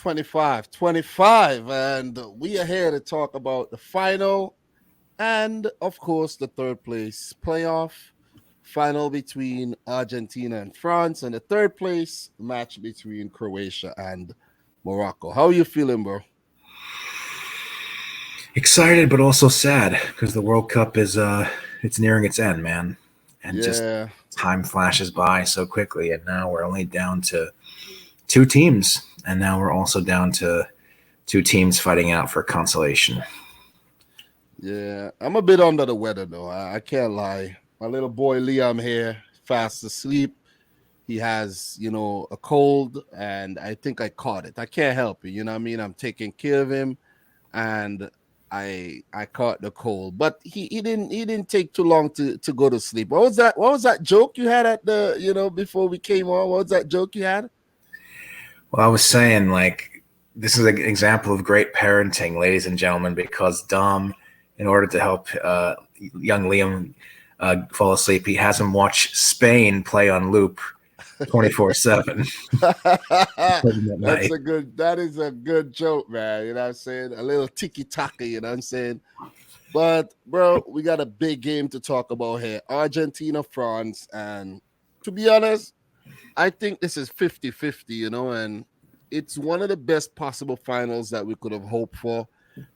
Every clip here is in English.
25, and we are here to talk about the final and, of course, the third place playoff final between Argentina and France, and the third place match between Croatia and Morocco. How are you feeling, bro? Excited, but also sad because the World Cup is it's nearing its end, man, and just Yeah, time flashes by so quickly. And now we're only down to two teams, and now we're also down to two teams fighting out for consolation. yeah. I'm a bit under the weather, though. I can't lie. My little boy Liam here, fast asleep. He has, a cold, and I think I caught it. I can't help it. You know what I mean? I'm taking care of him, and I caught the cold. But he didn't take too long to go to sleep. What was that? What was that joke you had at the before we came on? What was that joke you had? Well, I was saying this is an example of great parenting, ladies and gentlemen, because Dom, in order to help young Liam fall asleep, he has him watch Spain play on loop 24/7 That's night. a good. That is a good joke, man. You know what I'm saying? A little tiki taka. You know what I'm saying? But bro, we got a big game to talk about here. Argentina, France, and to be honest, I think this is 50-50, and it's one of the best possible finals that we could have hoped for,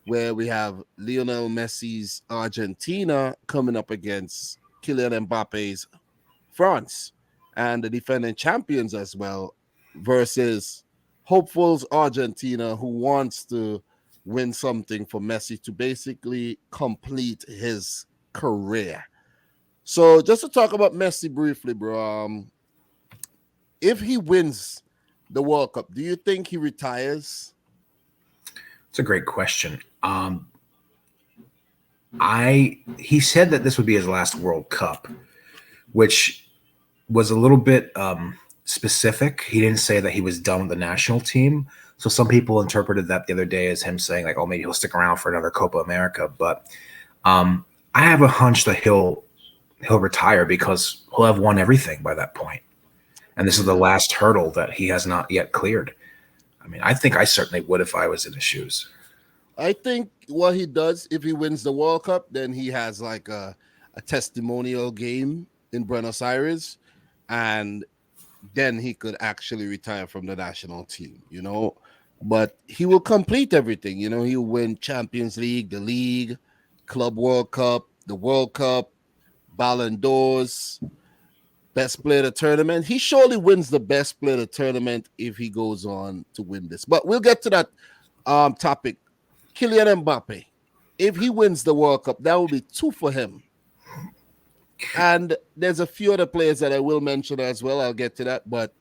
where we have Lionel Messi's Argentina coming up against Kylian Mbappe's France and the defending champions as well, versus hopefuls Argentina, who wants to win something for Messi to basically complete his career. So just to talk about Messi briefly, bro, if he wins the World Cup, do you think he retires? It's a great question. I he said that this would be his last World Cup, which was a little bit specific. He didn't say that he was done with the national team. So some people interpreted that the other day as him saying like, "Oh, maybe he'll stick around for another Copa America." But I have a hunch that he'll retire because he'll have won everything by that point, and this is the Yeah. last hurdle that he has not yet cleared. I mean, I think I certainly would if I was in his shoes. I think what he does, if he wins the World Cup, then he has like a testimonial game in Buenos Aires, and then he could actually retire from the national team. But he will complete everything. He'll win Champions League, the league, Club World Cup, the World Cup, Ballon d'Ors, best player of the tournament. He surely wins the best player of the tournament if he goes on to win this. But we'll get to that topic. Kylian Mbappe, if he wins the World Cup, that will be two for him. And there's a few other players that I will mention as well. I'll get to that, but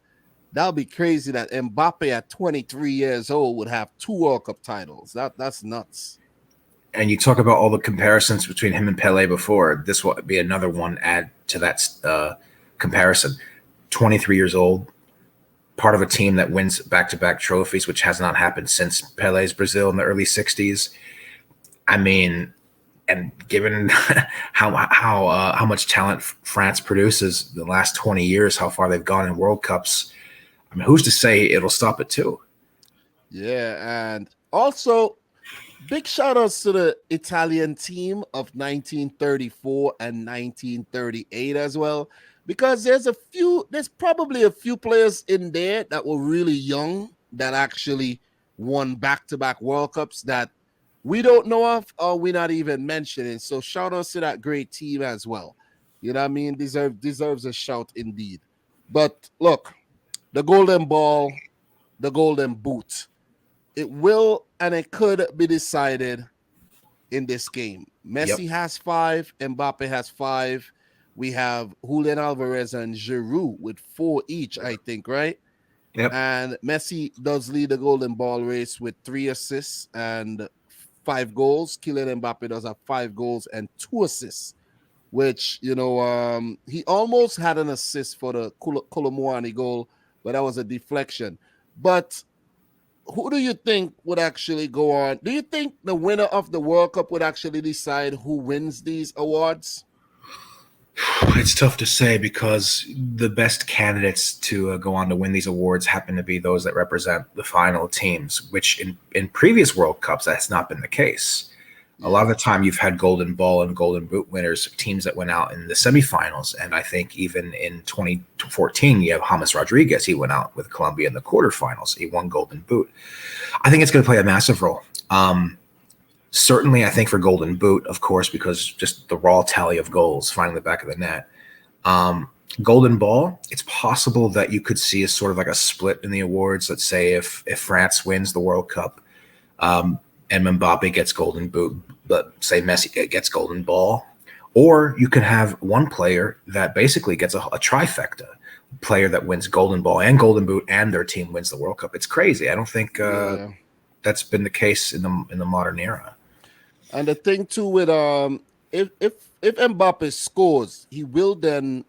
that'll be crazy that Mbappe at 23 years old would have two World Cup titles. That's nuts. And you talk about all the comparisons between him and Pele before. This will be another one add to that comparison. 23 years old, part of a team that wins back-to-back trophies, which has not happened since Pele's Brazil in the early 60s. I mean, and given how much talent France produces the last 20 years, how far they've gone in World Cups, I mean, who's to say it'll stop at two? Yeah, and also big shout outs to the Italian team of 1934 and 1938 as well, because there's probably a few players in there that were really young that actually won back-to-back World Cups that we don't know of or we're not even mentioning. So shout outs to that great team as well. You know what I mean? Deserves a shout indeed. But look, the golden ball, the golden boot. It will and it could be decided in this game. Yep. Messi has 5, Mbappe has 5. We have Julian Alvarez and Giroud with 4 each, I think, right? Yep. And Messi does lead the golden ball race with 3 assists and 5 goals. Kylian Mbappe does have 5 goals and 2 assists, which, he almost had an assist for the Colomwani goal, but that was a deflection. But who do you think would actually go on? Do you think the winner of the World Cup would actually decide who wins these awards? It's tough to say because the best candidates to go on to win these awards happen to be those that represent the final teams, which in previous World Cups, that's not been the case. A lot of the Yeah, time you've had Golden Ball and Golden Boot winners, teams that went out in the semifinals. And I think even in 2014, you have James Rodriguez. He went out with Colombia in the quarterfinals. He won Golden Boot. I think it's going to play a massive role. Certainly, I think for Golden Boot, of course, because just the raw tally of goals, finding the back of the net. Golden Ball, it's possible that you could see a sort of like a split in the awards. Let's say if France wins the World Cup, and Mbappe gets Golden Boot, but say Messi gets Golden Ball. Or you could have one player that basically gets a trifecta, player that wins Golden Ball and Golden Boot, and their team wins the World Cup. It's crazy. I don't think yeah. that's been the case in the modern era. And the thing too with if Mbappe scores, he will then.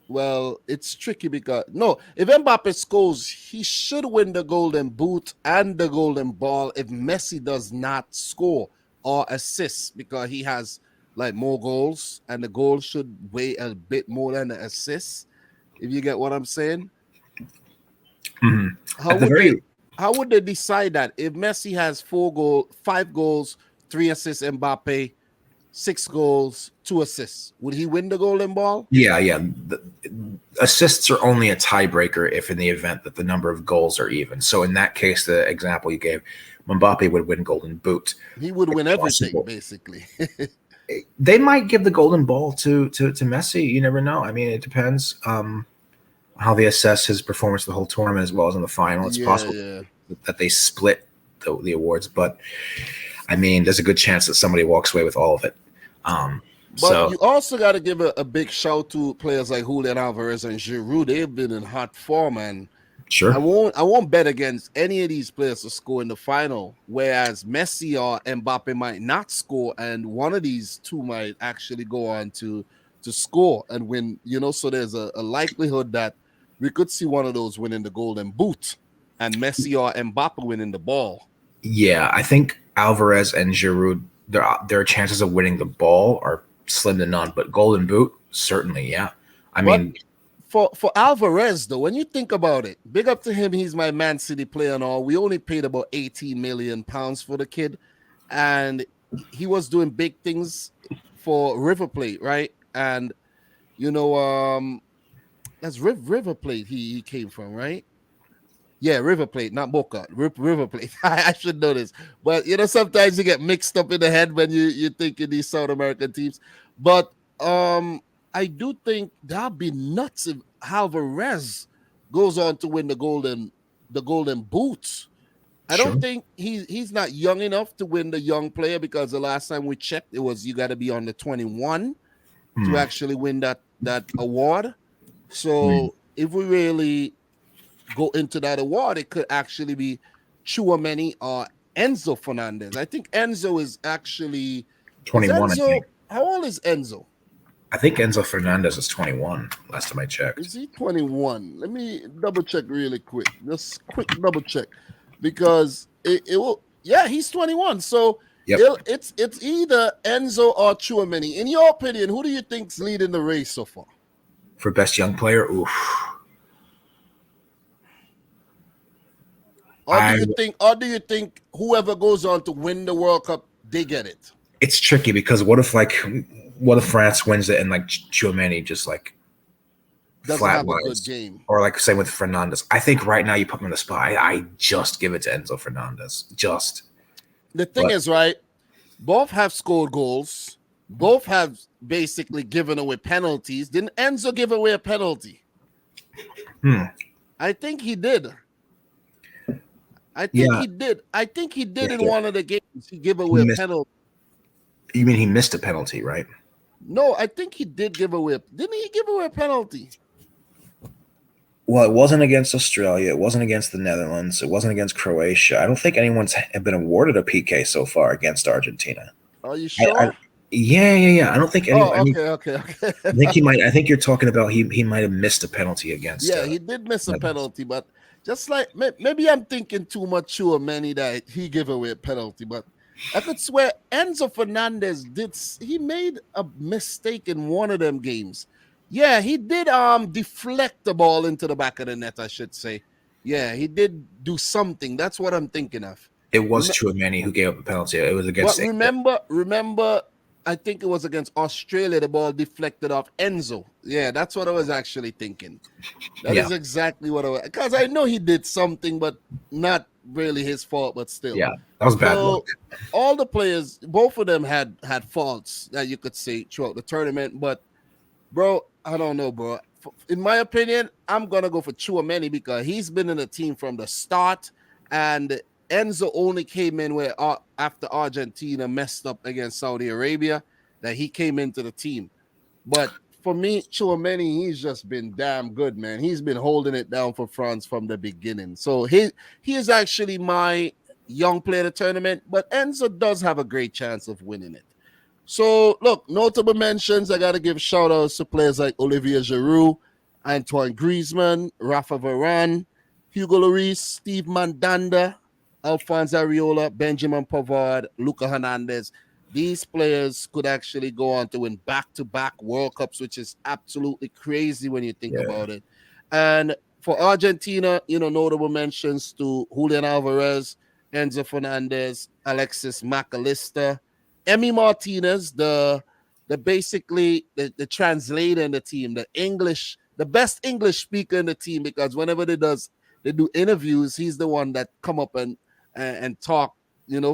Well, it's tricky because no, if Mbappe scores, he should win the Golden Boot and the Golden Ball if Messi does not score or assist because he has like more goals and the goal should weigh a bit more than the assists. If you get what I'm saying, Mm-hmm. how At the would they very how would they decide that if Messi has 5 goals, 3 assists, Mbappe 6 goals, 2 assists? Would he win the Golden Ball? yeah. The assists are only a tiebreaker if in the event that the number of goals are even. So in that case, the example you gave, Mbappe would win Golden Boot. He would It's win everything, possible. basically. They might give the Golden Ball to Messi. You never know. I mean, it depends how they assess his performance the whole tournament as well as in the final. It's Yeah, possible yeah. that they split the awards, but I mean, there's a good chance that somebody walks away with all of it. But So you also got to give a big shout to players like Julian Alvarez and Giroud. They've been in hot form, and I sure, won't bet against any of these players to score in the final. Whereas Messi or Mbappe might not score, and one of these two might actually go on to score and win. So there's a likelihood that we could see one of those winning the Golden Boot, and Messi or Mbappe winning the ball. yeah, I think Alvarez and Giroud, their chances of winning the ball are slim to none. But Golden Boot, certainly, yeah. I But mean, for Alvarez, though, when you think about it, big up to him. He's my Man City player and all. We only paid about 18 million pounds for the kid, and he was doing big things for River Plate, right? And that's River Plate he came from, right? Yeah, River Plate, not Boca. River Plate. I should know this, but sometimes you get mixed up in the head when you think in these South American teams. But I do think that'd be nuts if Alvarez goes on to win the Golden Boot. I sure. don't think he's not young enough to win the young player because the last time we checked, it was you got to be on the 21 to Hmm, actually win that award. hmm. So if we really go into that award, it could actually be Chouameni or Enzo Fernandez. I think Enzo is 21, I Enzo. think. How old is Enzo? I think Enzo Fernandez is 21. Last time I checked. Is he 21? Let me double check really quick. Just quick double check because it will. Yeah, he's 21. So Yep. it's either Enzo or Chouameni. In your opinion, who do you think's leading the race so far? For best young player, oof. Or do I you think whoever goes on to win the World Cup, they get it? It's tricky because what if France wins it and like Tchouaméni just like Doesn't have a good flatlines, game. or like same with Fernandez. I think right now you put me on the spot. I just give it to Enzo Fernandez. Just, The thing but is, right? Both have scored goals. Both have basically given away penalties. Didn't Enzo give away a penalty? hmm, I think he did. yeah, I think he did in yeah. one of the games. He gave He away a missed. penalty. You mean he missed a penalty, right? No, I think he did give away. Didn't he give away a penalty? Well, it wasn't against Australia. It wasn't against the Netherlands. It wasn't against Croatia. I don't think anyone's been awarded a PK so far against Argentina. Are you I sure? yeah. I don't think anyone. Oh, I mean, okay. I think he might. I think you're talking about he might have missed a penalty against. Yeah, he did miss a Netherlands. penalty, but just like maybe I'm thinking too much too many that he gave away a penalty, but I could swear Enzo Fernandez he made a mistake in one of them games. Yeah, he did deflect the ball into the back of the net, I should say. Yeah, he did do something. That's what I'm thinking of. It was Chouameni who gave up a penalty. It was But against England. remember, I think it was against Australia. The ball deflected off Enzo. Yeah, that's what I was actually thinking. That Yeah, is exactly what I was, because I know he did something, but not really his fault, but still. yeah, that was bad luck. So all the players, both of them had faults that you could say throughout the tournament. But bro, I don't know, bro. In my opinion, I'm gonna go for Chouameni because he's been in the team from the start, and Enzo only came in where after Argentina messed up against Saudi Arabia that he came into the team. But for me, Chouameni, he's just been damn good, man. He's been holding it down for France from the beginning. So he is actually my young player of the tournament, but Enzo does have a great chance of winning it. So look, notable mentions. I gotta give shout outs to players like Olivier Giroud, Antoine Griezmann, Rafa Varane, Hugo Lloris, Steve Mandanda, Alphonse Areola, Benjamin Pavard, Luca Hernandez. These players could actually go on to win back-to-back World Cups, which is absolutely crazy when you think Yeah, about it. And for Argentina, notable mentions to Julian Alvarez, Enzo Fernandez, Alexis McAllister, Emmy Martinez, the basically the translator in the team, the best English speaker in the team, because whenever they do interviews, he's the one that come up and talk,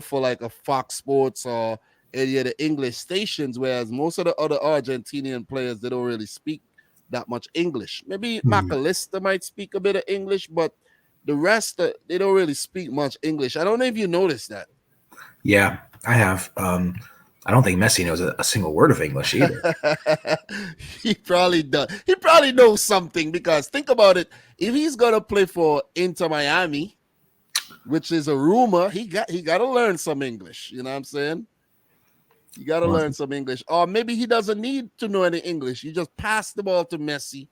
for like a Fox Sports or any of the English stations, whereas most of the other Argentinian players, they don't really speak that much English. Maybe hmm. McAllister might speak a bit of English, but the rest, they don't really speak much English. I don't know if you noticed that. Yeah, I have. I don't think Messi knows a single word of English either. He probably does. He probably knows something, because think about it. If he's gonna play for Inter Miami, which is a rumor, he got to learn some English. You know what I'm saying? You got to Well, learn some English, or maybe he doesn't need to know any English. You just pass the ball to Messi,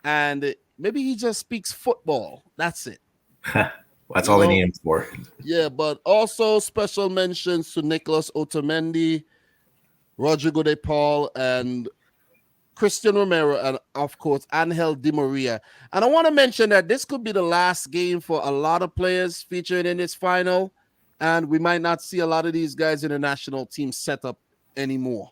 and maybe he just speaks football. That's it. that's You all they know? need him for. Yeah. But also special mentions to Nicolas Otamendi, Rodrigo de Paul, and Christian Romero, and of course Angel Di Maria. And I want to mention that this could be the last game for a lot of players featured in this final, and we might not see a lot of these guys in the national team setup anymore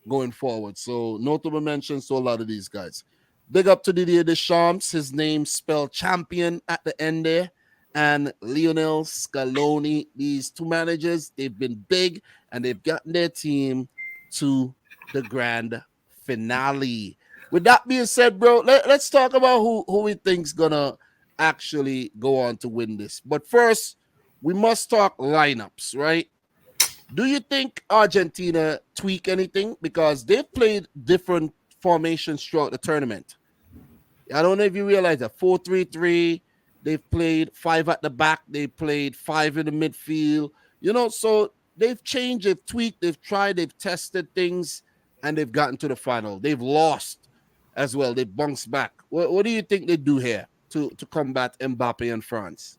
going forward. So notable mentions to a lot of these guys. Big up to Didier Deschamps, his name spelled champion at the end there, and Lionel Scaloni. These two managers, they've been big, and they've gotten their team to the grand finale. With that being said, bro, let's talk about who we think's gonna actually go on to win this. But first, we must talk lineups, right? Do you think Argentina tweak anything? Because they've played different formations throughout the tournament. I don't know if you realize that 4-3-3. They've played five at the back. They played five in the midfield. So they've changed, they've tweaked, they've tried, they've tested things, and they've gotten to the final. They've lost as well. They bounced back. What do you think they do here to combat Mbappe and France?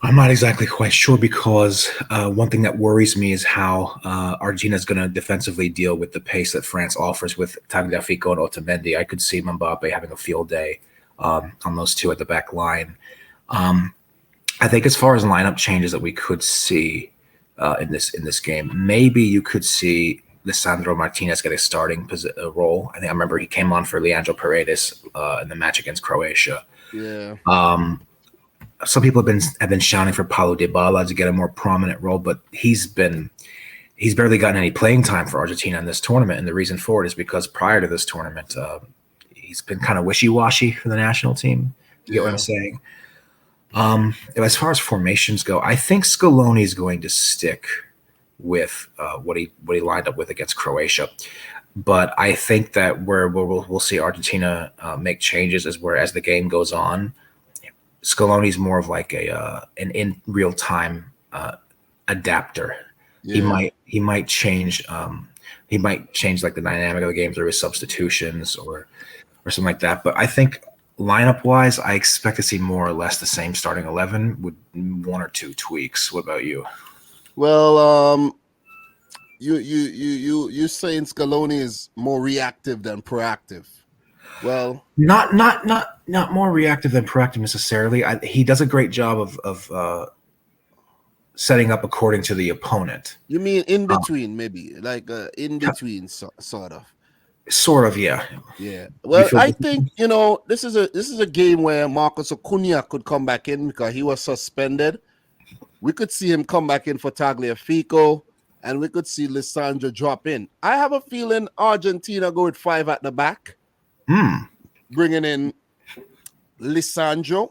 I'm not exactly quite sure because one thing that worries me is how Argentina is going to defensively deal with the pace that France offers with Tagliafico and Otamendi. I could see Mbappe having a field day on those two at the back line. I think as far as lineup changes that we could see in this game, maybe you could see Lisandro Martinez get a starting role. I remember he came on for Leandro Paredes in the match against Croatia. Yeah. Some people have been shouting for Paulo Dybala to get a more prominent role, but he's barely gotten any playing time for Argentina in this tournament, and the reason for it is because prior to this tournament, he's been kind of wishy-washy for the national team. You get what I'm saying? As far as formations go, I think Scaloni is going to stick with what he lined up with against Croatia. But I think that where we'll see Argentina make changes is where as the game goes on, Scaloni's more of like an in real time adapter. Yeah. He might change like the dynamic of the game through his substitutions or something like that. But I think lineup wise, I expect to see more or less the same starting 11 with one or two tweaks. What about you? Well, you saying Scaloni is more reactive than proactive. Well, Not more reactive than proactive necessarily. He does a great job of setting up according to the opponent. you mean in Uh, between, maybe like in between, sort of. Sort of, yeah. Yeah. You Well, feel I different? think this is a game where Marcus Acuna could come back in because he was suspended. We could see him come back in for Tagliafico, and we could see Lissandro drop in. I have a feeling Argentina go with 5 at the back, Hmm. bringing in Lissandro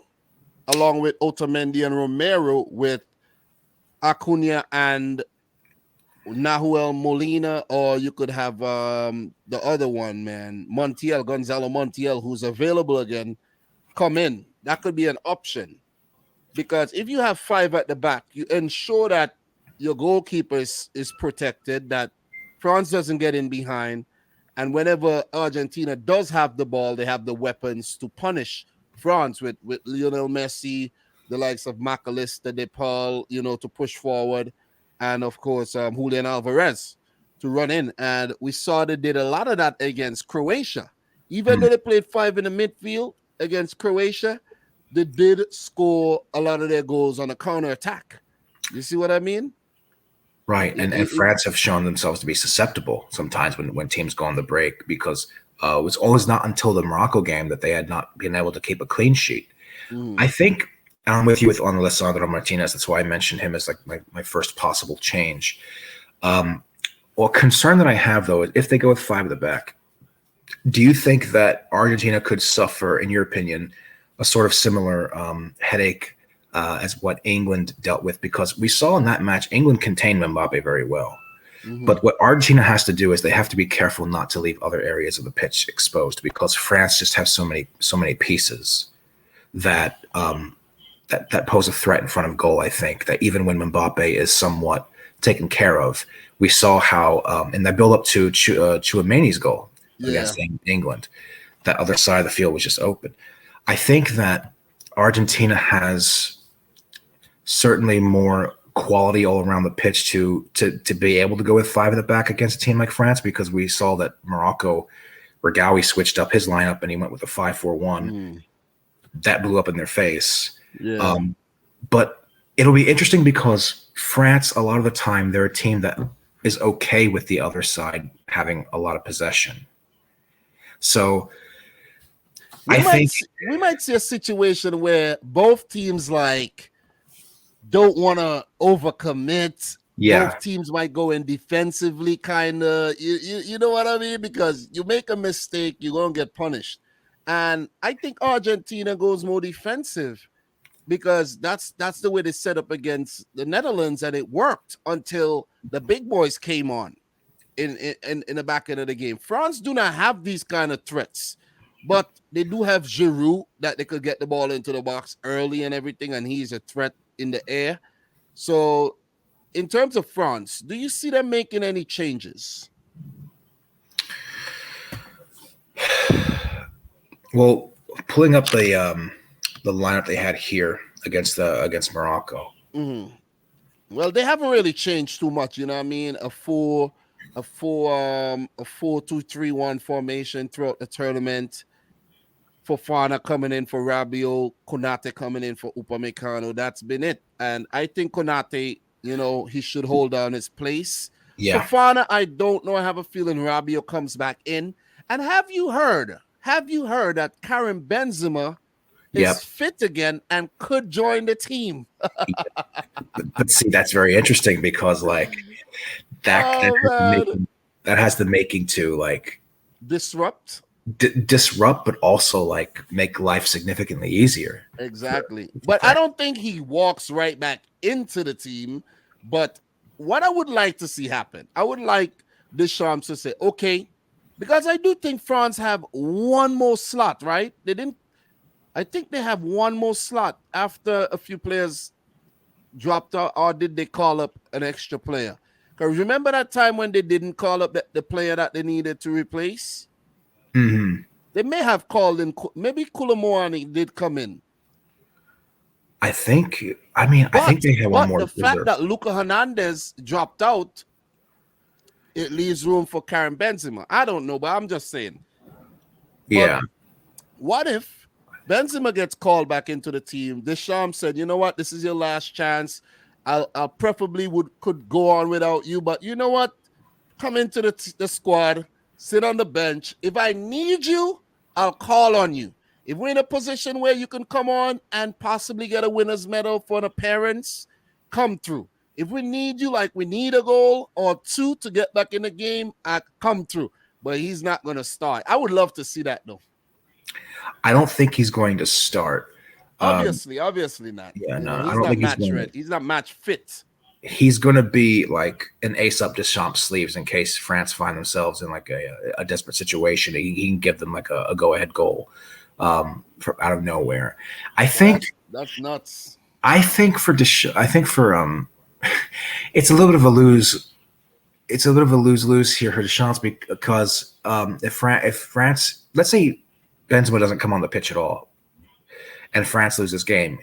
along with Otamendi and Romero with Acuna and Nahuel Molina, or you could have the other one, man, Gonzalo Montiel, who's available again, come in. That could be an option. Because if you have 5 at the back, you ensure that your goalkeeper is protected, that France doesn't get in behind. And whenever Argentina does have the ball, they have the weapons to punish France with Lionel Messi, the likes of McAllister, De Paul, to push forward. And of course, Julian Alvarez to run in. And we saw they did a lot of that against Croatia. Even Hmm. though they played 5 in the midfield against Croatia, they did score a lot of their goals on a counter attack. You see what I mean? Right, It, and it, France have shown themselves to be susceptible sometimes when teams go on the break because it was always not until the Morocco game that they had not been able to keep a clean sheet. I think I'm with you on Alessandro Martinez. That's why I mentioned him as like my first possible change. Well, concern that I have though is if they go with 5 at the back, do you think that Argentina could suffer, in your opinion, a sort of similar headache as what England dealt with? Because we saw in that match, England contained Mbappe very well. mm-hmm. But what Argentina has to do is they have to be careful not to leave other areas of the pitch exposed because France just have so many pieces that that pose a threat in front of goal. I think that even when Mbappe is somewhat taken care of, we saw how in that build up to Chouameni's goal Yeah. against England, that other side of the field was just open. I think that Argentina has certainly more quality all around the pitch to be able to go with 5 at the back against a team like France because we saw that Morocco, Regawi switched up his lineup and he went with a 5-4-1. That blew up in their face. Yeah. But it'll be interesting because France, a lot of the time, they're a team that is okay with the other side having a lot of possession. So We I might think, see, we might see a situation where both teams like don't want to overcommit. yeah, Both teams might go in defensively, kind of. You know what I mean? Because you make a mistake, you're gonna get punished. And I think Argentina goes more defensive because that's the way they set up against the Netherlands, and it worked until the big boys came on in the back end of the game. France do not have these kind of threats, but they do have Giroud that they could get the ball into the box early and everything, and he's a threat in the air. So, in terms of France, do you see them making any changes? well, pulling up the lineup they had here against Morocco. Mm-hmm. Well, they haven't really changed too much. You know what I mean? A 4-2-3-1 formation throughout the tournament. Fofana coming in for Rabiot, Konate coming in for Upamecano. That's been it. And I think Konate, he should hold on his place. Yeah, Fofana, I don't know. I have a feeling Rabiot comes back in. And have you heard that Karim Benzema is yep. fit again and could join the team? But see, that's very interesting because like that Oh has the man. making, that has the making to like Disrupt. disrupt, but also like make life significantly easier Exactly. for But I France. don't think he walks right back into the team. But what I would like to see happen, I would like Deschamps to say, okay, because I do think France have one more slot, right? They didn't, I think they have one more slot after a few players dropped out, or did they call up an extra player? Because remember that time when they didn't call up the player that they needed to replace? Hmm. They may have called in, maybe Koulibaly did come in. I think. I mean, I think they had one But more the fact reserve. that Luka Hernandez dropped out, it leaves room for Karim Benzema. I don't know, but I'm just saying. But Yeah, what if Benzema gets called back into the team? Deschamps said, "You know what? This is your last chance. I preferably could go on without you, but you know what? Come into the squad, sit on the bench. If I need you, I'll call on you. If we're in a position where you can come on and possibly get a winner's medal for the parents, come through. If we need you, like we need a goal or two to get back in the game, I come through." But he's not going to start. I would love to see that though. I don't think he's going to start. Um, Obviously not. yeah, You no, know, I he's don't not think he's match going to. ready. He's not match fit. He's going to be like an ace up Deschamps' sleeves in case France find themselves in like a desperate situation. He can give them like a go ahead goal out of nowhere. I Well, think. that's nuts. I think for I think for it's a little bit of a lose. It's a little bit of a lose here for Deschamps because if France, let's say Benzema doesn't come on the pitch at all, and France loses this game,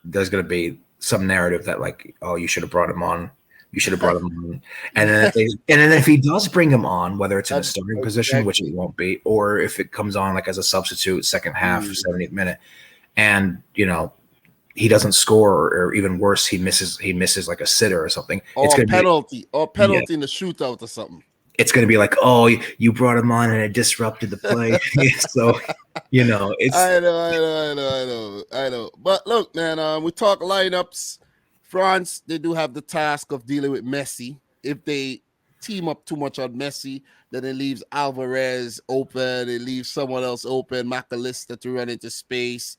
there's going to be some narrative that like, oh, you should have brought him on. You should have brought him on. And then if he does bring him on, whether it's in a starting position, which it Exactly. won't be, or if it comes on like as a substitute, second half, Mm. 70th minute, and he doesn't score, or even worse, he misses like a sitter or something. It's Or gonna be penalty, yeah, in the shootout or something. it's gonna be like, oh, you brought him on and it disrupted the play. So it's I know. But look, man, we talk lineups. France, they do have the task of dealing with Messi. If they team up too much on Messi, then it leaves Alvarez open. It leaves someone else open, McAllister to run into space.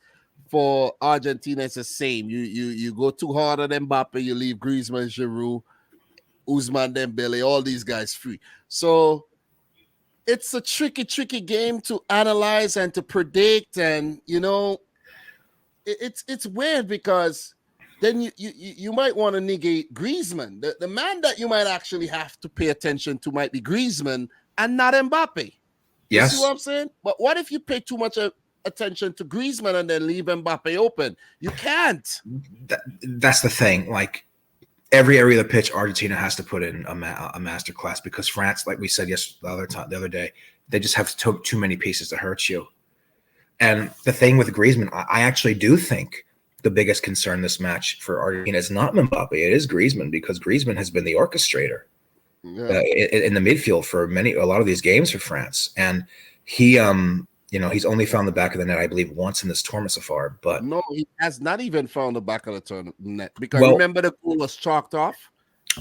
For Argentina, it's the same. You go too hard on Mbappe, you leave Griezmann, Giroud, Ousmane Dembele, all these guys free. So it's a tricky game to analyze and to predict, and it's weird because then you might want to negate Griezmann. The man that you might actually have to pay attention to might be Griezmann and not Mbappe. You see what yes. I'm saying? But what if you pay too much attention to Griezmann and then leave Mbappe open? You can't. That's the thing. Like every area of the pitch, Argentina has to put in a master class because France, like we said the other day, they just have too many pieces to hurt you. And the thing with Griezmann, I actually do think the biggest concern this match for Argentina is not Mbappe, it is Griezmann, because Griezmann has been the orchestrator Yeah. in the midfield for a lot of these games for France, and he he's only found the back of the net, I believe, once in this tournament so far. But No, he has not even found the back of the net because well, remember the goal was chalked off.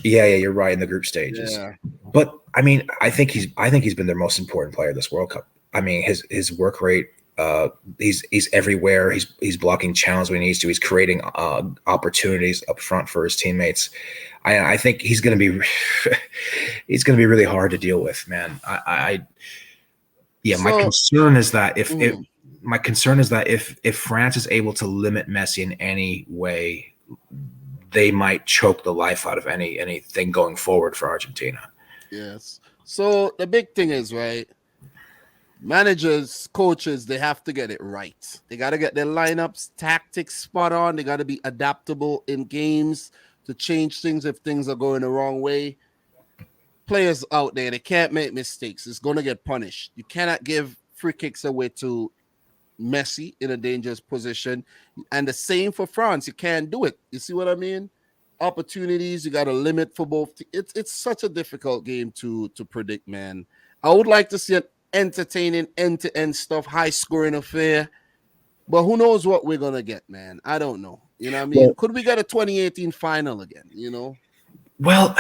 yeah, you're right in the group stages. Yeah. But I mean, I think he's been their most important player this World Cup. I mean, his work rate. He's everywhere. He's blocking channels when he needs to. He's creating opportunities up front for his teammates. I think he's going to be he's going to be really hard to deal with, man. My concern is that if France is able to limit Messi in any way, they might choke the life out of anything going forward for Argentina. Yes. So the big thing is, right, managers, coaches, they have to get it right. They got to get their lineups, tactics spot on. They got to be adaptable in games to change things if things are going the wrong way. Players out there, they can't make mistakes. It's going to get punished. You cannot give free kicks away to Messi in a dangerous position. And the same for France. You can't do it. You see what I mean? Opportunities, you got to limit for both. It's such a difficult game to predict, man. I would like to see an entertaining end-to-end stuff, high-scoring affair. But who knows what we're going to get, man? I don't know. You know what I mean? Well, Could we get a 2018 final again, Well,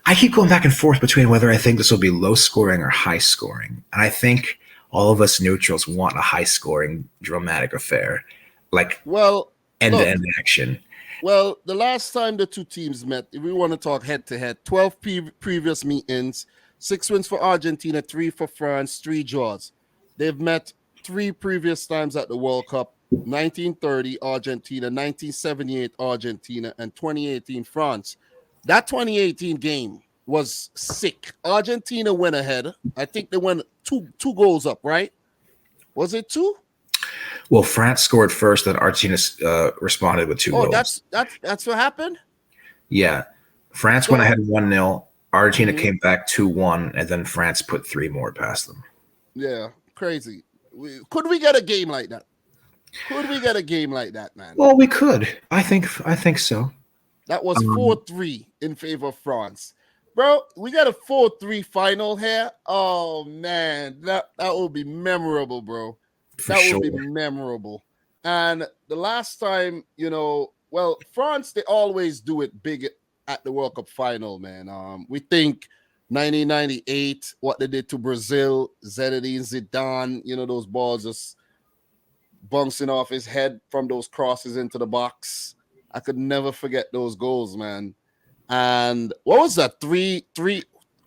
I keep going back and forth between whether I think this will be low scoring or high scoring. And I think all of us neutrals want a high scoring dramatic affair, like Well, end to look, end action. well, the last time the two teams met, if we want to talk head to head, 12 previous meetings, 6 wins for Argentina, 3 for France, 3 draws. They've met 3 previous times at the World Cup: 1930 Argentina, 1978 Argentina, and 2018 France. That 2018 game was sick. Argentina went ahead. I think they went two goals up, right? Was it 2? Well, France scored first, then Argentina responded with two Oh, goals. that's what happened. Yeah. France went So ahead 1-0. Argentina mhm, came back 2-1, and then France put three more past them. yeah, crazy. Could we get a game like that? Could we get a game like that, man? Well, we could. I think so. That was Um, 4-3 in favor of France. Bro, we got a 4-3 final here. Oh man, that will be memorable, bro. for That would sure. be memorable. And the last time, well, France, they always do it big at the World Cup final, man. We think 1998, what they did to Brazil, Zinedine Zidane, those balls just bouncing off his head from those crosses into the box. I could never forget those goals, man. And what was that? Three.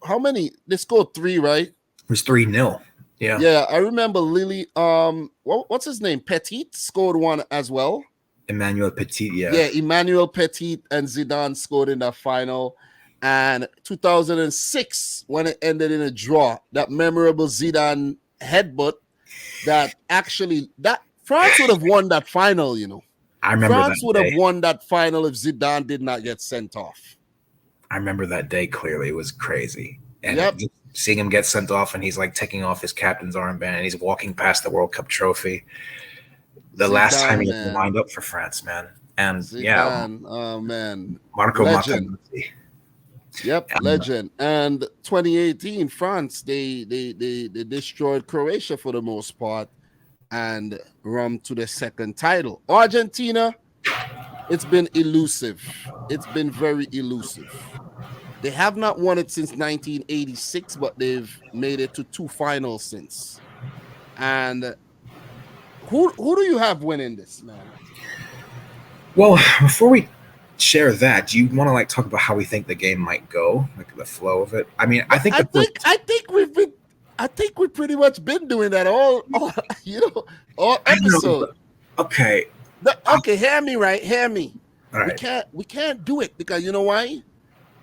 How many? They scored three, right? It was 3-0. Yeah. Yeah, I remember Lily. What's his name? Petit scored one as well. Emmanuel Petit, yeah. Yeah, Emmanuel Petit and Zidane scored in that final. And 2006, when it ended in a draw, that memorable Zidane headbutt that actually that France would have won that final. I remember France that would have day. won that final if Zidane did not get sent off. I remember that day clearly. It was crazy. And Yep. just seeing him get sent off, and he's like taking off his captain's armband, and he's walking past the World Cup trophy. The last time Zidane, he ever man. lined up for France, man. And Zidane, oh man, Marco legend. Materazzi. Yep, legend. And 2018, France, they destroyed Croatia for the most part and run to the second title. Argentina, it's been elusive. It's been very elusive. They have not won it since 1986, but they've made it to two finals since. And who do you have winning this, man? Well, before we share that, do you want to talk about how we think the game might go, like the flow of it? I mean, I think I think we've pretty much been doing that all all episode. Okay. Okay, hear me right. Hear me. All right. We can't do it because you know why?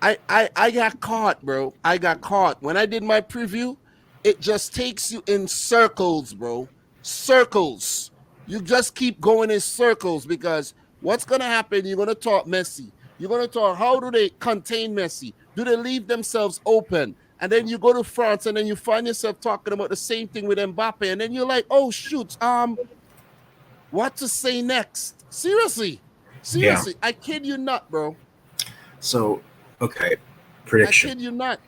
I got caught, bro. I got caught. When I did my preview, it just takes you in circles, bro. Circles. You just keep going in circles because what's gonna happen? You're gonna talk Messi. You're gonna talk how do they contain Messi? Do they leave themselves open? And then you go to France and then you find yourself talking about the same thing with Mbappe, and then you're like, oh shoot, what to say next? Seriously. Yeah. I kid you not, bro. So, okay, prediction. I kid you not,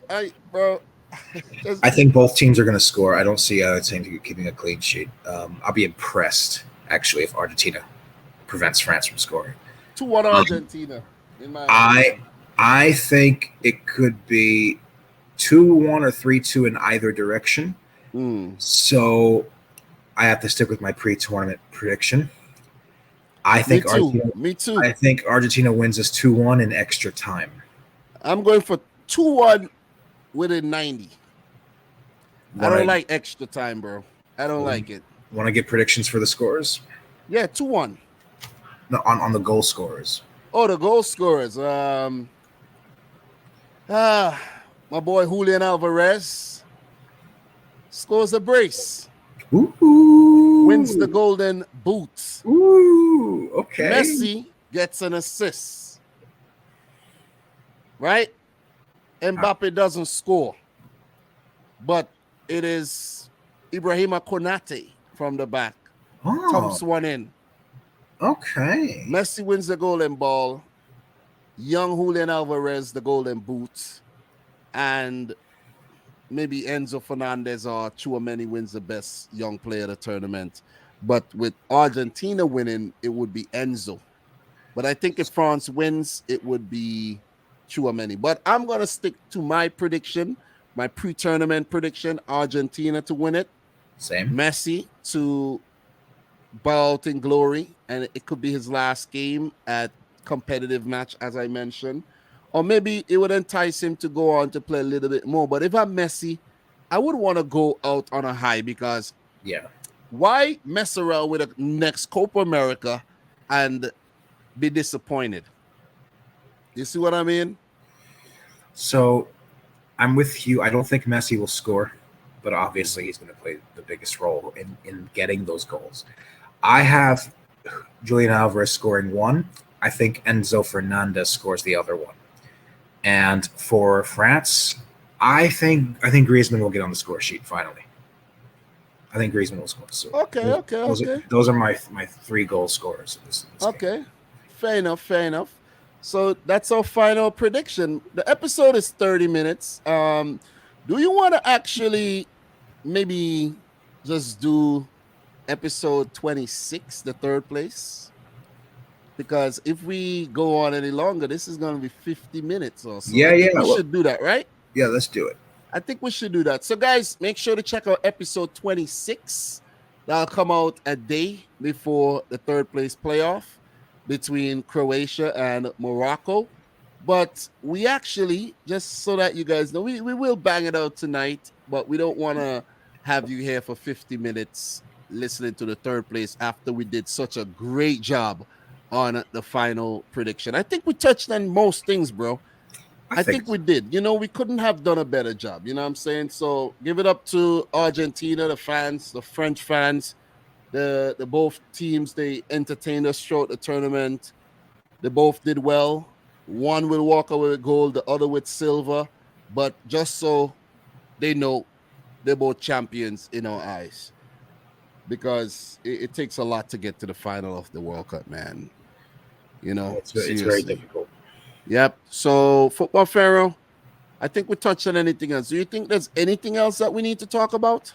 bro. I think both teams are going to score. I don't see either team keeping a clean sheet. I'll be impressed actually if Argentina prevents France from scoring. 2-1 Argentina. In my opinion. I think it could be 2-1 or 3-2 in either direction. So I have to stick with my pre-tournament prediction. I think Me too. I think Argentina wins this 2-1 in extra time. I'm going for 2-1 within 90. I don't like extra time, bro. I don't like it. Want to get predictions for the scores? Yeah, 2-1. No, on the goal scorers. Oh, the goal scorers. My boy Julian Alvarez scores a brace. Ooh. Wins the golden boot. Ooh, okay. Messi gets an assist. Right? Mbappe doesn't score. But it is Ibrahima Konate from the back. Thumps one in. Okay. Messi wins the golden ball. Young Julian Alvarez, the golden boot. And maybe Enzo Fernandez or Chouameni wins the best young player of the tournament. But with Argentina winning, it would be Enzo. But I think if France wins, it would be Chouameni. But I'm going to stick to my prediction, my pre-tournament prediction, Argentina to win it. Same. Messi to bow out in glory, and it could be his last game at competitive match, as I mentioned. Or maybe it would entice him to go on to play a little bit more. But if I'm Messi, I would want to go out on a high because why mess around with the next Copa America and be disappointed? You see what I mean? So I'm with you. I don't think Messi will score, but obviously he's going to play the biggest role in getting those goals. I have Julian Alvarez scoring one. I think Enzo Fernandez scores the other one. And for France, I think Griezmann will get on the score sheet finally. I think Griezmann will score. So Okay, okay, those are okay. those are my three goal scorers in this game. Okay, fair enough, fair enough. So that's our final prediction. The episode is 30 minutes. Do you want to actually maybe just do episode 26, the third place? Because if we go on any longer, this is going to be 50 minutes or so. Yeah, I think yeah. we Well, should do that, right? yeah, let's do it. I think we should do that. So, guys, make sure to check out episode 26. That'll come out a day before the third place playoff between Croatia and Morocco. But we actually, just so that you guys know, we will bang it out tonight, but we don't want to have you here for 50 minutes listening to the third place after we did such a great job on the final prediction. I think we touched on most things, bro. I I think think we did. We couldn't have done a better job. You know what I'm saying? So give it up to Argentina, the fans, the French fans, the both teams. They entertained us throughout the tournament. They both did well. One will walk away with gold, the other with silver. But just so they know, they're both champions in our eyes because it takes a lot to get to the final of the World Cup, man. it's very Seriously. difficult. Yep. So, Football Pharaoh, I think we touched on anything else. Do you think there's anything else that we need to talk about?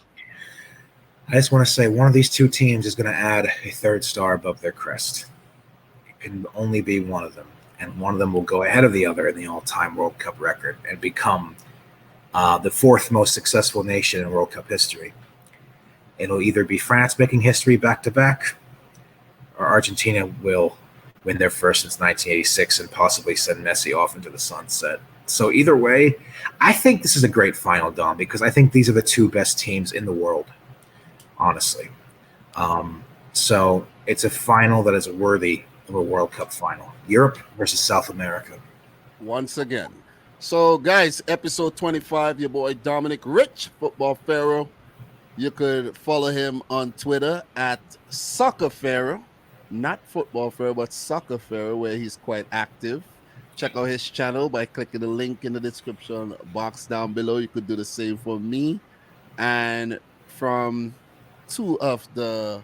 I just want to say one of these two teams is going to add a third star above their crest. It can only be one of them, and one of them will go ahead of the other in the all-time World Cup record and become the fourth most successful nation in World Cup history. It'll either be France making history back to back, or Argentina will win their first since 1986 and possibly send Messi off into the sunset. So either way, I think this is a great final, Dom, because I think these are the two best teams in the world, honestly. So it's a final that is worthy of a World Cup final. Europe versus South America. Once again. So, guys, episode 25, your boy Dominic Rich, Football Pharaoh. You could follow him on Twitter at Soccer Pharaoh, not Football Pharaoh, but Soccer Pharaoh, where he's quite active. Check out his channel by clicking the link in the description box down below. You could do the same for me. And from two of the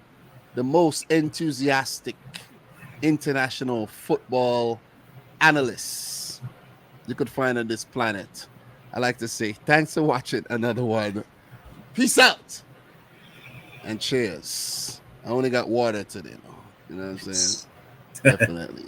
most enthusiastic international football analysts you could find on this planet, I like to say thanks for watching another one. Peace out and cheers. I only got water today, though. You know what I'm saying? Definitely.